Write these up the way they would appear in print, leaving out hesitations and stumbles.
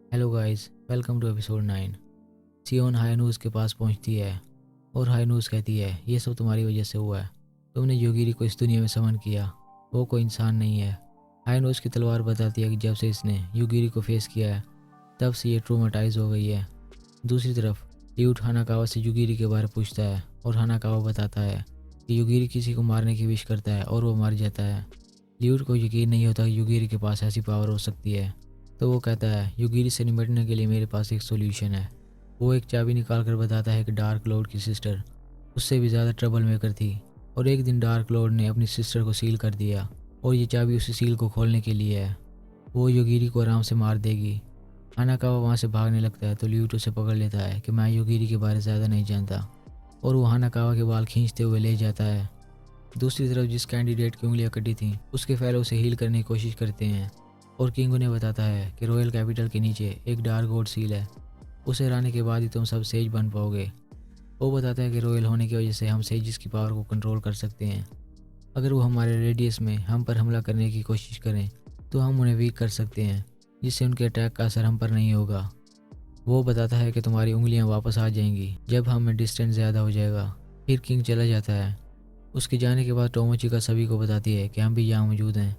Hello guys, welcome to episode 9। सियोन हायनूस के पास पहुंचती है और हायनूस कहती है ये सब तुम्हारी वजह से हुआ है। तुमने योगिरी को इस दुनिया में समन किया, वो कोई इंसान नहीं है। हायनूस की तलवार बताती है कि जब से इसने योगिरी को फेस किया है तब से ये ट्रोमाटाइज हो गई है। दूसरी तरफ ल्यूट हानाकावा से योगिरी के बारे में पूछता है और हानाकावा बताता है कि योगिरी किसी को मारने की विश करता है और वो मर जाता है। ल्यूट को यकीन नहीं होता कि योगिरी के पास ऐसी पावर हो सकती है, तो वो कहता है योगिरी से निपटने के लिए मेरे पास एक सोल्यूशन है। वो एक चाबी निकाल कर बताता है कि डार्क लॉर्ड की सिस्टर उससे भी ज़्यादा ट्रबल मेकर थी और एक दिन डार्क लॉर्ड ने अपनी सिस्टर को सील कर दिया और ये चाबी उसी सील को खोलने के लिए है। वो योगिरी को आराम से मार देगी। हानाकावा वहाँ से भागने लगता है तो ल्यूट उसे पकड़ लेता है कि मैं योगिरी के बारे में ज़्यादा नहीं जानता और वो हानाकावा के बाल खींचते हुए ले जाता है। दूसरी तरफ जिस कैंडिडेट की उंगलियां कटी थीं उसके फेलो उसे हील करने की कोशिश करते हैं और किंग उन्हें बताता है कि रॉयल कैपिटल के नीचे एक डार्क गोड सील है, उसे हराने के बाद ही तुम सब सेज बन पाओगे। वो बताता है कि रॉयल होने की वजह से हम सेजिस की पावर को कंट्रोल कर सकते हैं। अगर वो हमारे रेडियस में हम पर हमला करने की कोशिश करें तो हम उन्हें वीक कर सकते हैं, जिससे उनके अटैक का असर हम पर नहीं होगा। वो बताता है कि तुम्हारी उंगलियां वापस आ जाएंगी जब हमें डिस्टेंस ज़्यादा हो जाएगा। फिर किंग चला जाता है। उसके जाने के बाद टोमोचिका सभी को बताती है कि हम भी यहाँ मौजूद हैं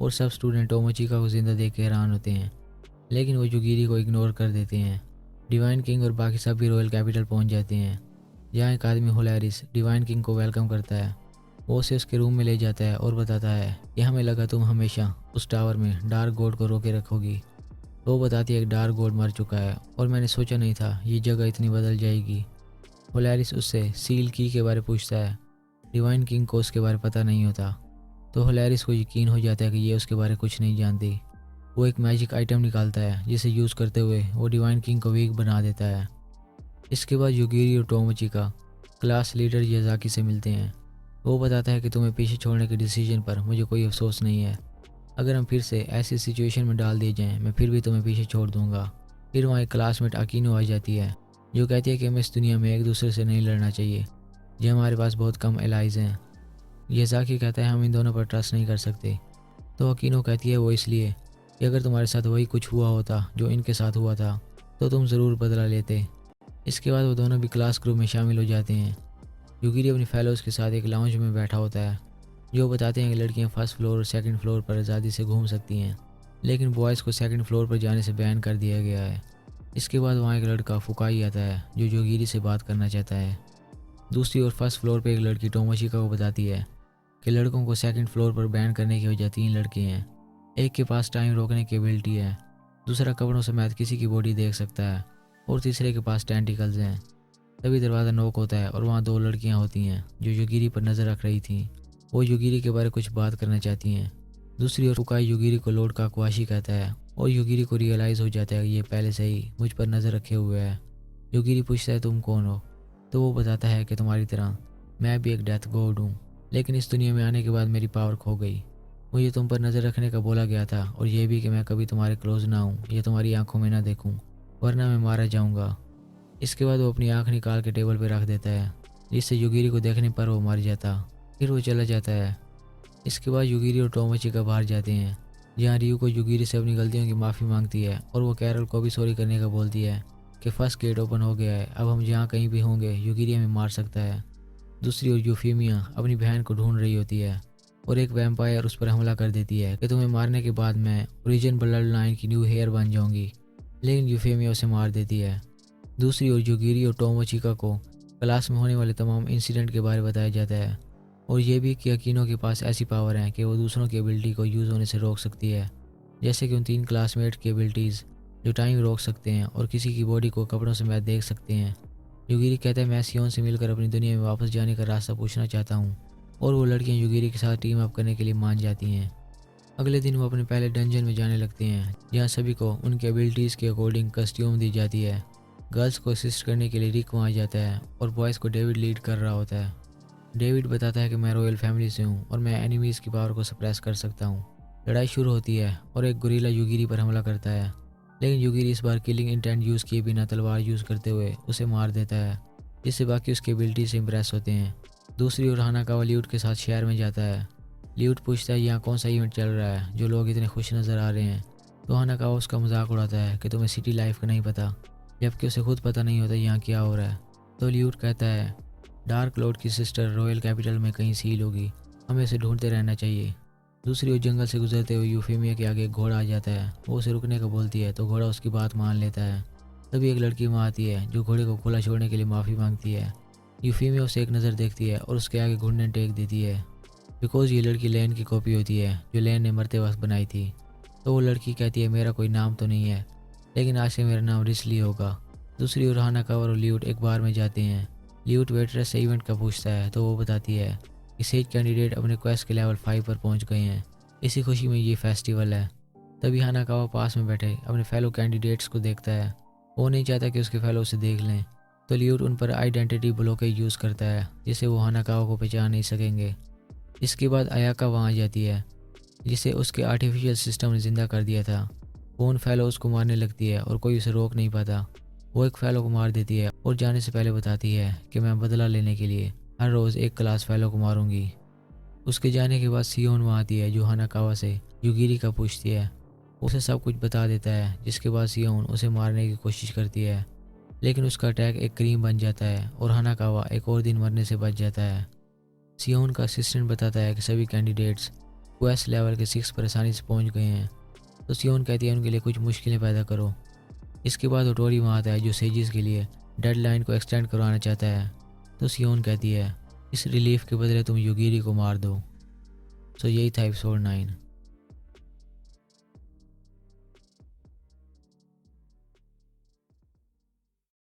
और सब स्टूडेंट टोमोचिका को जिंदा देख के हैरान होते हैं, लेकिन वो युगिरी को इग्नोर कर देते हैं। डिवाइन किंग और बाकी सब भी रॉयल कैपिटल पहुंच जाते हैं, जहाँ एक आदमी होलैरिस डिवाइन किंग को वेलकम करता है। वो उसे उसके रूम में ले जाता है और बताता है कि हमें लगा तुम हमेशा उस टावर में डार्क गॉड को रोके रखोगी। वो बताती है कि डार्क गॉड मर चुका है और मैंने सोचा नहीं था ये जगह इतनी बदल जाएगी। होलैरिस उससे सील की के बारे में पूछता है। डिवाइन किंग को उसके बारे में पता नहीं होता, तो होलैरिस को यकीन हो जाता है कि ये उसके बारे में कुछ नहीं जानती। वो एक मैजिक आइटम निकालता है जिसे यूज़ करते हुए वो डिवाइन किंग को वीक बना देता है। इसके बाद युगिरी और टोमोचिका क्लास लीडर याजाकी से मिलते हैं। वो बताता है कि तुम्हें पीछे छोड़ने के डिसीजन पर मुझे कोई अफसोस नहीं है। अगर हम फिर से ऐसी सिचुएशन में डाल दिए जाएं मैं फिर भी तुम्हें पीछे छोड़ दूंगा। फिर वहाँ एक क्लासमेट अकीनो आ जाती है जो कहती है कि हमें इस दुनिया में एक दूसरे से नहीं लड़ना चाहिए, जो हमारे पास बहुत कम एलाइज हैं। याजाकी कहता है हम इन दोनों पर ट्रस्ट नहीं कर सकते, तो अकीनो कहती है वो इसलिए कि अगर तुम्हारे साथ वही कुछ हुआ होता जो इनके साथ हुआ था तो तुम ज़रूर बदला लेते। इसके बाद वो दोनों भी क्लास ग्रुप में शामिल हो जाते हैं। युगिरी अपनी फेलोज़ के साथ एक लाउंज में बैठा होता है, जो बताते हैं कि लड़कियां फर्स्ट फ्लोर और सेकंड फ्लोर पर आज़ादी से घूम सकती हैं, लेकिन बॉयज़ को सेकंड फ्लोर पर जाने से बैन कर दिया गया है। इसके बाद वहाँ एक लड़का फुकाई आता है जो योगिरी से बात करना चाहता है। दूसरी ओर फर्स्ट फ्लोर पर एक लड़की टोमोचिका को बताती है कि लड़कों को सेकंड फ्लोर पर बैन करने की वजह 3 लड़के हैं। एक के पास टाइम रोकने की एबिलिटी है, दूसरा कपड़ों समेत किसी की बॉडी देख सकता है और तीसरे के पास टेंटिकल्स हैं। तभी दरवाज़ा नॉक होता है और वहाँ 2 लड़कियाँ होती हैं जो युगिरी पर नज़र रख रही थीं। वो युगिरी के बारे में कुछ बात करना चाहती हैं। दूसरी ओर फुकाई युगिरी को लॉर्ड काकवाशी कहता है और युगिरी को रियलाइज़ हो जाता है कि ये पहले से ही मुझ पर नज़र रखे हुए है। युगिरी पूछता है तुम कौन हो, तो वो बताता है कि तुम्हारी तरह मैं भी एक डेथ गॉड हूँ, लेकिन इस दुनिया में आने के बाद मेरी पावर खो गई। मुझे तुम पर नज़र रखने का बोला गया था और ये भी कि मैं कभी तुम्हारे क्लोज ना हूँ या तुम्हारी आंखों में ना देखूँ, वरना मैं मारा जाऊँगा। इसके बाद वो अपनी आंख निकाल के टेबल पर रख देता है, जिससे युगिरी को देखने पर वो मर जाता। फिर वो चला जाता है। इसके बाद युगिरी और टोमोचिका बाहर जाते हैं, जहाँ रियू को युगिरी से अपनी गलतियों की माफ़ी मांगती है और वो कैरल को भी सॉरी करने का बोलती है कि फर्स्ट गेट ओपन हो गया है, अब हम जहाँ कहीं भी होंगे युगिरी हमें मार सकता है। दूसरी ओर यूफीमिया अपनी बहन को ढूंढ रही होती है और एक वैम्पायर उस पर हमला कर देती है कि तुम्हें मारने के बाद मैं ओरिजिन ब्लड लाइन की न्यू हेयर बन जाऊंगी, लेकिन यूफेमिया उसे मार देती है। दूसरी ओर युगिरी और टोमोचिका को क्लास में होने वाले तमाम इंसिडेंट के बारे में बताया जाता है और ये भी कि अकीनो के पास ऐसी पावर है कि वो दूसरों की एबिलिटी को यूज़ होने से रोक सकती है, जैसे कि उन 3 क्लासमेट की एबिलिटीज़ जो टाइम रोक सकते हैं और किसी की बॉडी को कपड़ों से मैच देख सकते हैं। युगिरी कहता है मैं सियोन से मिलकर अपनी दुनिया में वापस जाने का रास्ता पूछना चाहता हूँ और वो लड़कियाँ युगिरी के साथ टीम अप करने के लिए मान जाती हैं। अगले दिन वो अपने पहले डंजन में जाने लगते हैं, जहाँ सभी को उनकी एबिलिटीज़ के अकॉर्डिंग कस्ट्यूम दी जाती है। गर्ल्स को असिस्ट करने के लिए रिक वहाँ जाता है और बॉयज़ को डेविड लीड कर रहा होता है। डेविड बताता है कि मैं रॉयल फैमिली से हूँ और मैं एनिमीज़ की पावर को सप्रेस कर सकता हूँ। लड़ाई शुरू होती है और एक गोरिल्ला युगिरी पर हमला करता है, लेकिन युगिरी इस बार किलिंग इंटेंट यूज़ किए बिना तलवार यूज़ करते हुए उसे मार देता है, जिससे बाकी उसकी एबिलिटी से इम्प्रेस होते हैं। दूसरी ओर हानाकावा ल्यूट के साथ शहर में जाता है। ल्यूट पूछता है यहाँ कौन सा इवेंट चल रहा है जो लोग इतने खुश नज़र आ रहे हैं, तो हानाकावा उसका मजाक उड़ाता है कि तुम्हें सिटी लाइफ का नहीं पता, जबकि उसे खुद पता नहीं होता यहाँ क्या हो रहा है। तो ल्यूट कहता है डार्क लॉर्ड की सिस्टर रॉयल कैपिटल में कहीं सील होगी, हमें उसे ढूंढते रहना चाहिए। दूसरी ओर जंगल से गुजरते हुए यूफेमिया के आगे एक घोड़ा आ जाता है। वो उसे रुकने को बोलती है तो घोड़ा उसकी बात मान लेता है। तभी एक लड़की वहाँ आती है जो घोड़े को खुला छोड़ने के लिए माफ़ी मांगती है। यूफेमिया उसे एक नज़र देखती है और उसके आगे घुटने टेक देती है, बिकॉज ये लड़की लेन की कॉपी होती है जो लेन ने मरते वक्त बनाई थी। तो वो लड़की कहती है मेरा कोई नाम तो नहीं है, लेकिन आज से मेरा नाम रिसली होगा। दूसरी ओर हानाकावा और ल्यूट एक बार में जाते हैं। ल्यूट वेटरेस से इवेंट का पूछता है तो वो बताती है कि सेज कैंडिडेट अपने क्वेस्ट के लेवल 5 पर पहुंच गए हैं, इसी खुशी में ये फेस्टिवल है। तभी हानाकावा पास में बैठे अपने फेलो कैंडिडेट्स को देखता है। वो नहीं चाहता कि उसके फेलो उसे देख लें, तो ल्यूट उन पर आइडेंटिटी ब्लॉकेज यूज़ करता है जिससे वो हानाकावा को पहचान नहीं सकेंगे। इसके बाद अयाका वहाँ आ जाती है जिसे उसके आर्टिफिशियल सिस्टम ने ज़िंदा कर दिया था। वो उन फेलो उसको मारने लगती है और कोई उसे रोक नहीं पाता। वो एक फेलो को मार देती है और जाने से पहले बताती है कि मैं बदला लेने के लिए हर रोज़ एक क्लास फेलो को मारूंगी। उसके जाने के बाद सियोन वहाँ आती है जो हानाकावा से युगिरी का पूछती है। उसे सब कुछ बता देता है, जिसके बाद सियोन उसे मारने की कोशिश करती है, लेकिन उसका अटैक एक क्रीम बन जाता है और हानाकावा एक और दिन मरने से बच जाता है। सियोन का असिस्टेंट बताता है कि सभी कैंडिडेट्स क्वेस्ट लेवल के 6 पर आसानी से पहुँच गए हैं। तो सियोन कहती है उनके लिए कुछ मुश्किलें पैदा करो। इसके बाद ओटोरी वहाँ आता है जो सेजिस के लिए डेडलाइन को एक्सटेंड करवाना चाहता है। तो सियोन कहती है इस रिलीफ के बदले तुम युगिरी को मार दो। सो यही था एपिसोड 9।